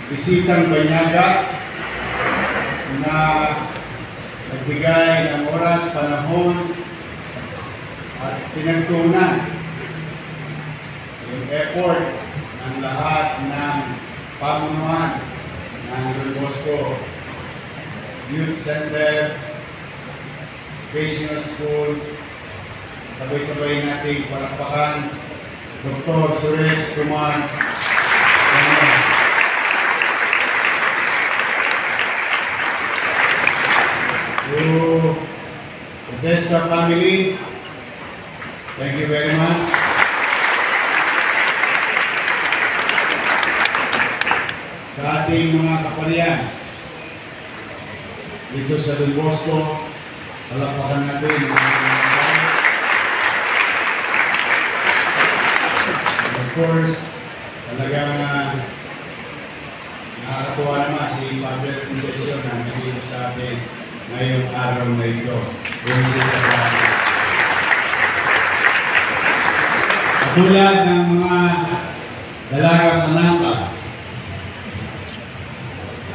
bisitang banyaga na nagbigay ng oras, panahon, at pinagtuunan yung effort ng lahat ng pamunuan ng Don Bosco Youth Center, Vocational School. Sabay-sabay nating palakpakan Dr. Suresh Kumar. To Odessa family, thank you very much. Sa ating mga kaparian dito sa Don Bosco, palakpakan natin of course, talagang nakakatuwa naman si Father Concession na nandito sa atin ngayong araw na ito. Bumisita sa atin. Katulad ng mga dalaga sa Napa,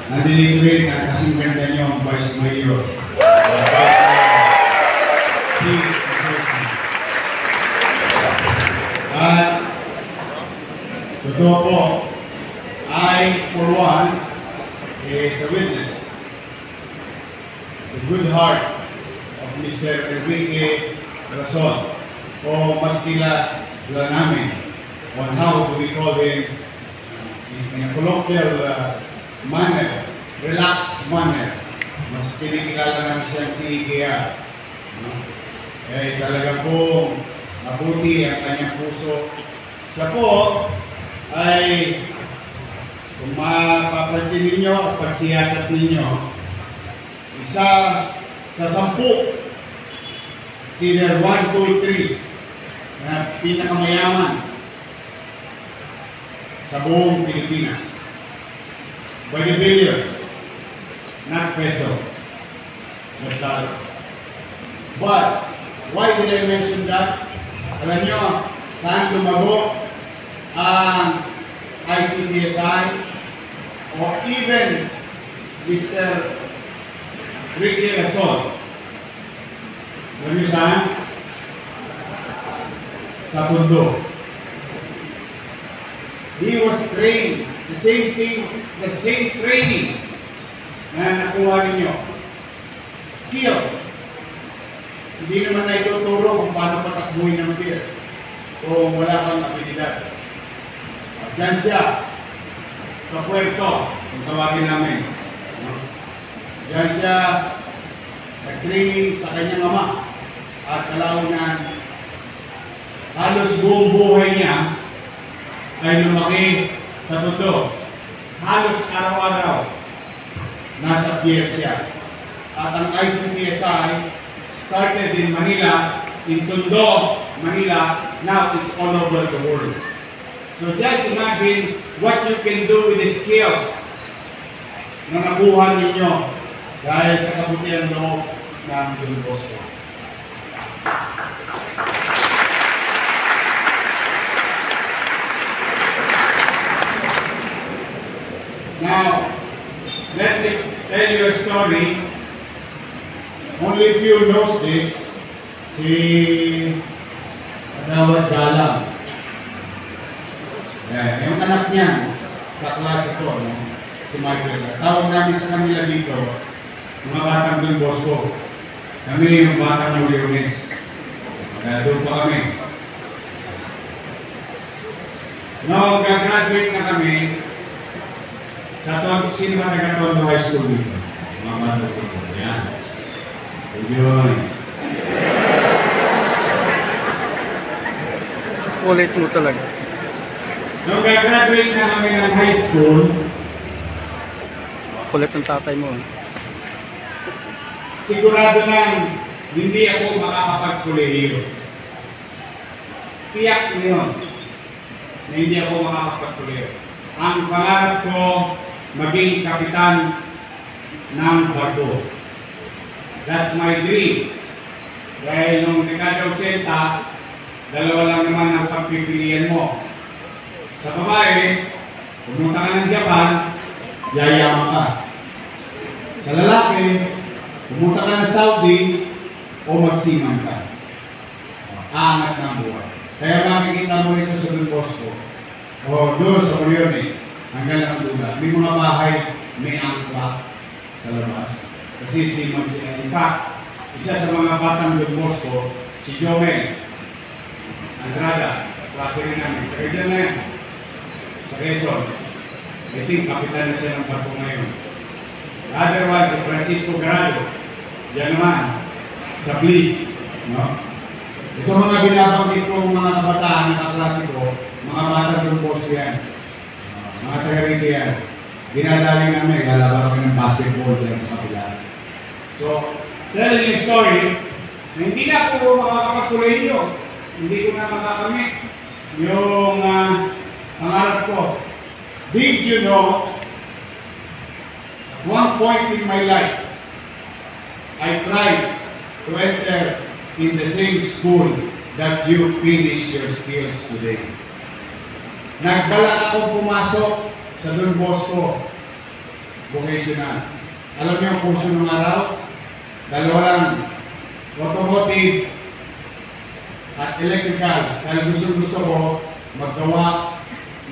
nandito rin ang kasing ganda niyo ang Vice Mayor. Chief Concession. At totoo po, I, for one, is a witness. The good heart of Mr. Enrique Rason, o mas kilala namin on how do we call him in a colloquial manner, relaxed manner. Mas kinikilala namin siyang si Ikea. Eh, talaga po mabuti ang kanyang puso. Siya po ay, kung mapapansin ninyo at pagsiyasat ninyo, isa sa 10, senior 1, 2, 3 na pinakamayaman sa buong Pilipinas. By the billions, not peso, not dollars. But, why did I mention that? Alam nyo, saan lumago ang ICTSI o even Mr. Enrique Rason? Alam nyo saan? Sa Tondo. He was trained, the same thing, the same training na nakuha ninyo. Skills. Hindi naman na ituturo kung paano patakbuhin ng beer kung wala kang abilidad. Diyan siya sa Puerto, kung tawagin namin. Diyan siya nag-training sa kanyang ama at kalaunan halos buong buhay niya ay lumaki sa Tondo. Halos araw-araw nasa pier siya. At ang ICTSI started in Manila, in Tondo, Manila. Now it's all over the world. So just imagine what you can do with the skills na nakuha ninyo dahil sa kabutihan loob ng Don Bosco. Now, let me tell you a story. Only few knows this. Si Adawat Galang. Yung anak niya, kaklase ko, no? Si Michael. Tawag namin sa kanila dito, mga batang Don Bosco. Kami yung batang Leones. Doon pa kami. No, gagraduate na kami sa sino ba taga-Tondo High School dito? Mga batang dito. Yan. Yun. Ulit mo talaga. Nung gagraduate na kami ng high school, Kulit ng tatay mo. sigurado nang hindi ako makakapag-kolehiyo. Tiyak na yun na hindi ako makakapag-kolehiyo. Ang pangarap ko, maging kapitan ng barko. That's my dream. Dahil nung dekada 80, dalawa lang naman ang pagpipilian mo. Sa babae, pumunta ka ng Japan, yayaman ka. Sa lalaki, pumunta ka ng Saudi o magsimang ka. Aangat ng buhay. Kaya makikita mo rito sa Don Bosco o doon sa Oriones, hanggang lang ang dula. May mga bahay, may angkla sa labas. Kasi siman sila. In fact, isa sa mga batang Don Bosco, si Jomel Andrada, klase rin namin. Kaya dyan na yan, sa Quezon. I think kapitan na siya ng barko ngayon. The other one, si Francisco Garado. Yan naman, sa Bliss. No? Ito mga binabanggit kong mga kabataan na kaklase ko, mga batang Don Bosco yan. Mga taga-rito yan. Dinadali namin, lalabang kami ng basketball yan sa kapila. So, telling a story, na hindi na ako makakapag-tuloy yun. Hindi ko na makakamit yung pangarap ko. Did you know, at one point in my life, I tried to enter in the same school that you finish your skills today. Nagbalak akong pumasok sa Don Bosco Vocational. Alam niyo ang kurso ng araw? Dalawa lang, automotive at electrical. Dahil gusto ko maggawa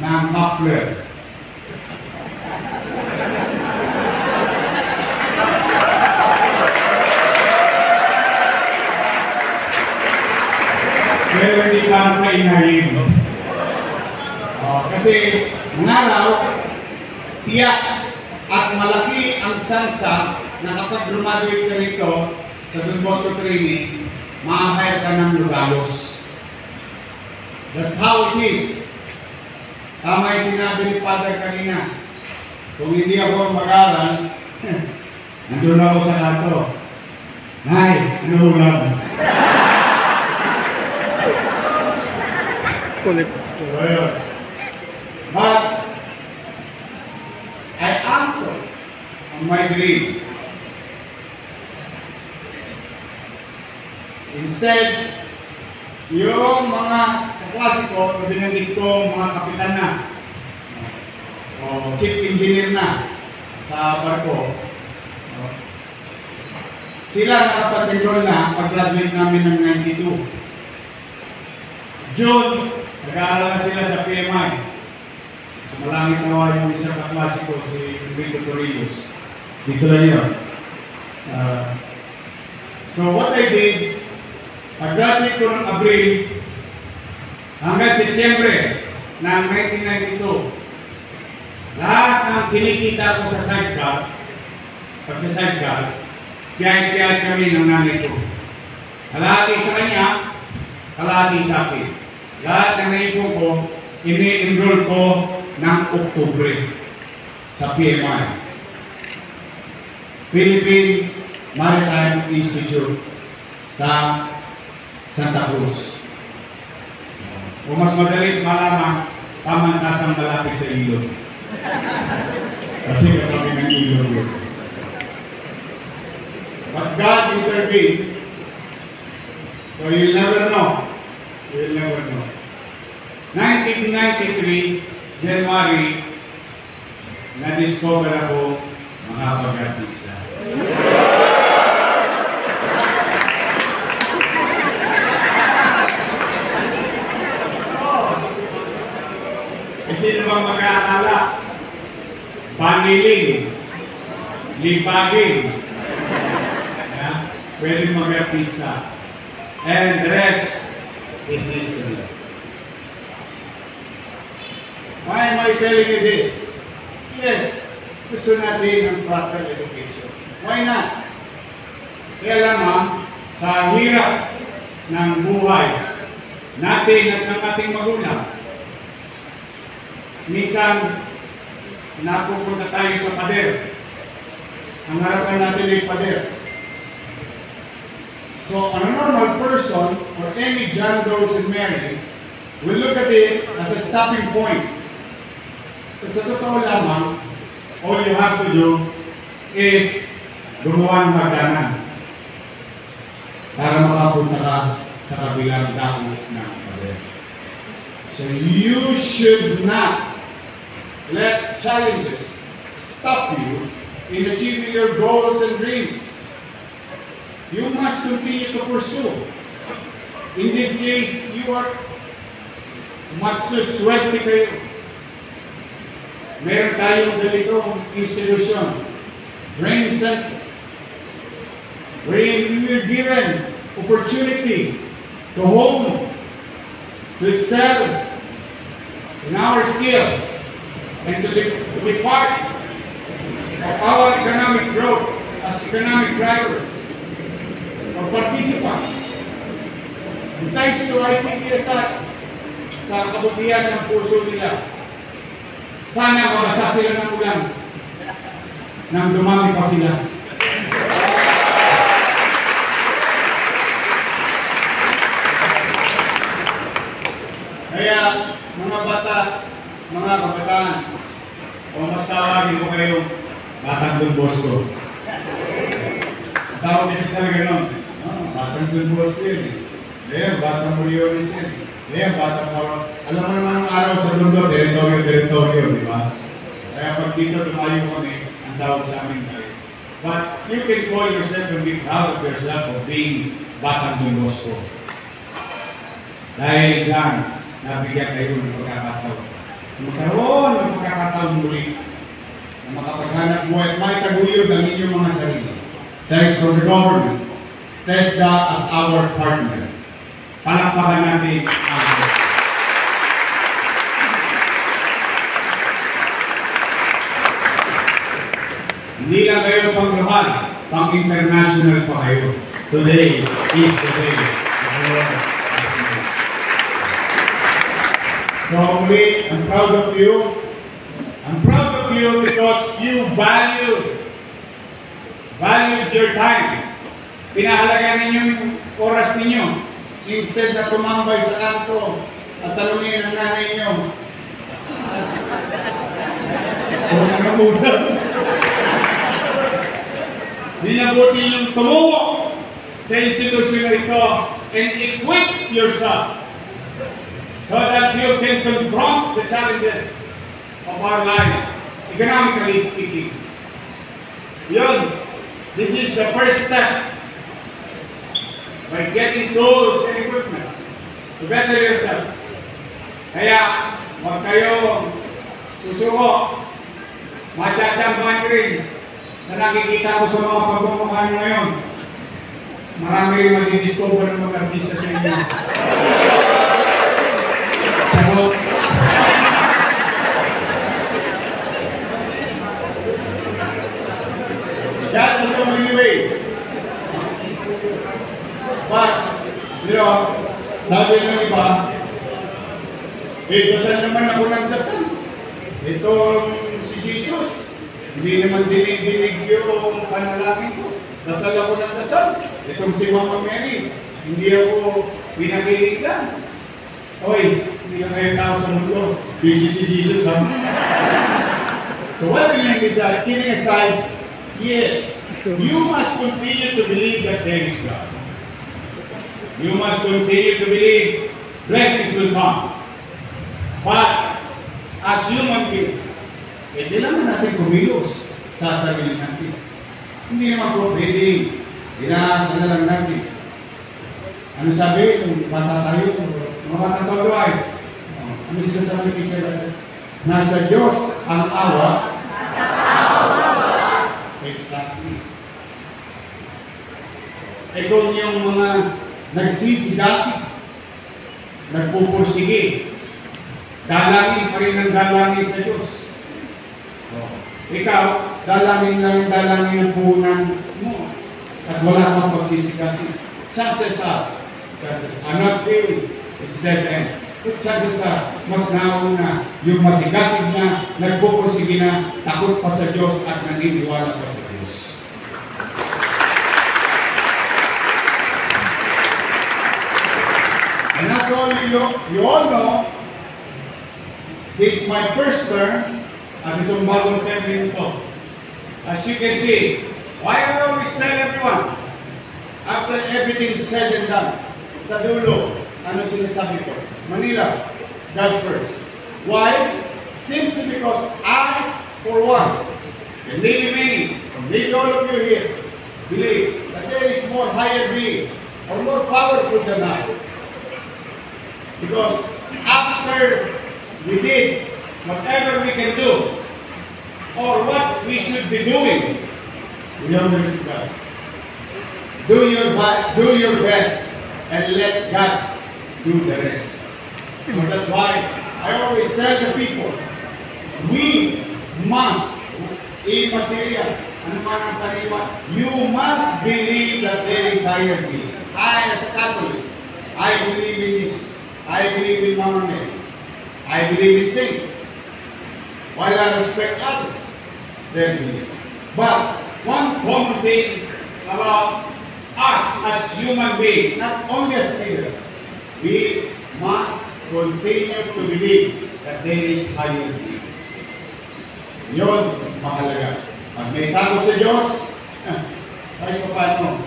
ng muffler. Pero hindi pa ako kainahin. Kasi ng araw, tiyak at malaki ang tsansa na kapag graduate ka rito sa Don Bosco training, ma-hire ka ng Lugalos. That's how it is. Tama yung sinabi ni Father kanina. Kung hindi ako mag-aral, nandun ako sa kanto. Nay, ano ulam? Kulit. But I anchor on my dream. Instead, yung mga kaklase ko, binanggit ko mga kapitan na o chief engineer na sa barko, sila nakapag-enroll na pag-graduate namin ng 92. June, nag-aaral na sila sa PMI. So malangit nawa yung isang kaklase ko, si Enrico Torrijos. Dito na yun. So what I did, pag-graduate ko ng Abril hanggang Setyembre ng 1992, lahat ng kinikita ko sa sidecar, pag sa sidecar, piyay-piyay kami ng nanay ko. Kalahati sa kanya, kalahati sa akin. Lahat ng naipon ko, ini-enroll ko ng Oktubre sa PMI, Philippine Maritime Institute sa Santa Cruz. O mas madali malaman, pamantasang malapit sa ilog. Kasi katabi ng ilog yun. But God intervened. So you'll never know. You'll never know. 1993, January, na-discover ako mga pag-artista. Sino bang mag-aalala? Paniling, libagin, pwede mag-artista. And the rest is history. Why am I telling you this? Yes, gusto natin ng proper education. Why not? Kaya lamang, sa hirap ng buhay natin at ng ating magulang, minsan, napupunta tayo sa pader. Ang harapan natin ay pader. So, a normal person, or any John, Doe, and Mary, will look at it as a stopping point. At sa totoo lamang, all you have to do is gumawa ng hagdanan para makapunta ka sa kabilang dako ng pader. So, you should not let challenges stop you in achieving your goals and dreams. You must continue to pursue. In this case, you are masuswerte kayo. Meron tayong ganitong institution, training center, wherein we are given opportunity to hone, to excel in our skills, and to be part of our economic growth as economic drivers or participants. And thanks to ICTSI sa kabutihan ng puso nila, sana mabasa sila ng ulan nang dumami pa sila. Kaya mga bata, mga kabataan, o mas tawagin ko kayo, Batang Don Bosco. Tawag kasi talaga nun. Batang Don Bosco yun eh. Ayan, Batang Moriones yun eh. Ayan, Batang Moro. Alam mo naman ang araw sa mundo, teritoryo, di ba? Kaya pag dito tumayo kami, ang tawag sa amin tayo. But you can call yourself and be proud of yourself of being Batang Don Bosco. Dahil dyan, nabigyan kayo ng pagkakataon. Magkaroon ng pagkakataon muli na makapaghanap buhay at may taguyod ang inyong mga sarili. Thanks for the government. TESDA as our partner. Palakpakan natin ang TESDA. Hindi lang kayo pangluhan, pang-international pa kayo. Today is the day. So, I'm proud of you. I'm proud of you because you valued your time. Pinahalagan ninyo yung oras ninyo. Instead na tumambay sa kanto at tanungin ang nanay nyo. Kung nangamulan. Dinabuti yung tumuwo sa institusyon na ito and equip yourself so that you can confront the challenges of our lives, economically speaking. Yun, this is the first step by getting tools and equipment to better yourself. Kaya, huwag kayo susuko, machachampan rin sa nakikita ko sa mga pagmamukha nyo ngayon. Marami rin matidiscover ng mga artista sa inyo. Charot. That is so many ways. But, you know, sabi ng iba, dasal naman ako ng dasal. Itong si Jesus, hindi naman dinig-dinig yung panalangin ko. Dasal ako ng dasal. Itong si Mama Mary, hindi ako pinagilig lang. Oy, hindi na kayo tao sa mundo. Busy si Jesus, ha? So what I mean is that, kidding aside, yes, you must continue to believe that there is God. You must continue to believe blessings will come. But, as human beings, hindi naman natin kumilos sa sarili natin. Hindi naman po pwedeng inaasa na lang natin. Ano sabi? Kung bata tayo, mga bata tayo ay, ano sinasabi ni teacher? Nasa Diyos ang awa. Exactly. E kung yung mga nagsisigasig, nagpupursige, dalangin pa rin ang dalangin sa Diyos. Ikaw, dalangin lang dalangin ang puhunan mo at wala kang pagsisigasig. Chances are, I'm not saying it's dead end. But chances are, mas nauna yung masigasig na, nagpupursige na, takot pa sa Diyos at naniniwala pa sa Diyos. And that's all you all know, since my first term, at itong bagong term ito, as you can see, why I always tell everyone, after everything is said and done, sa dulo, ano sinasabi ko? Manila, God first. Why? Simply because I, for one, and maybe many, or maybe all of you here, believe that there is more higher being or more powerful than us. Because after we did whatever we can do, or what we should be doing, we only let God. Do your best and let God do the rest. So that's why I always tell the people, we must, immaterial, ano man ang taniwa, you must believe that there is higher being. I, as Catholic, I believe in Jesus. I believe in Mama Mary. I believe in saints. While I respect others, their beliefs. But one common thing about us as human beings, not only as leaders, we must continue to believe that there is higher being. Yun, mahalaga. Pag may takot sa Diyos, tayo pa paano?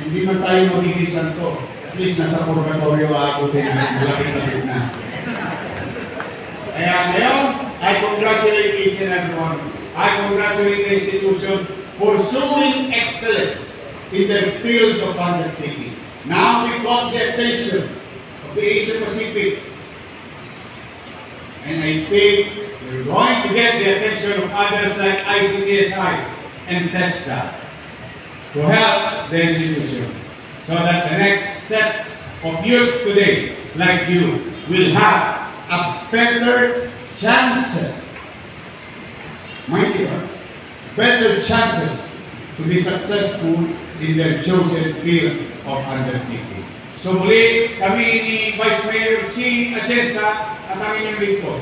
Hindi man tayo magiging santo. At least nasa purgatorio ako din na malapit-lapit na. Kaya ngayon, I congratulate each and everyone. I congratulate the institution pursuing excellence in the field of undertaking. Now we got the attention of the Asia Pacific. And I think we're going to get the attention of others like ICTSI and TESTA to help the institution so that the next sets of youth today, like you, will have a better chances, mind you, better chances to be successful in their chosen field of undertaking. So muli, kami ni Vice Mayor Ching Atienza at ang inyong lingkod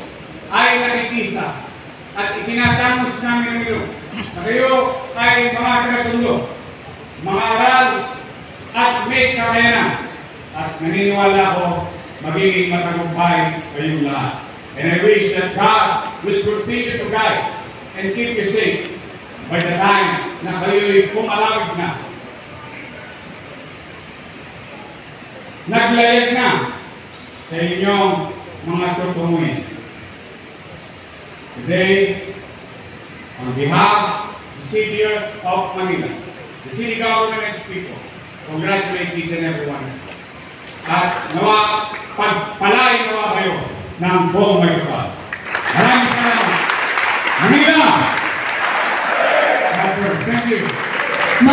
ay nakikisa at itinatangos namin ng ilo na kayo ay mga kinatundo, mga aral at may kakayanan at naniniwala ko magiging matagumpay kayong lahat. And I wish that God will continue to guide and keep you safe by the time na kayo'y pumalawig na, naglayag na sa inyong mga tutunguhin. Today, on behalf of the City of Manila, the City Government and its people, congratulate each and everyone. At nawa, pagpalain nawa kayo ng buong may kapal. Maraming salamat. Manila! Thank you.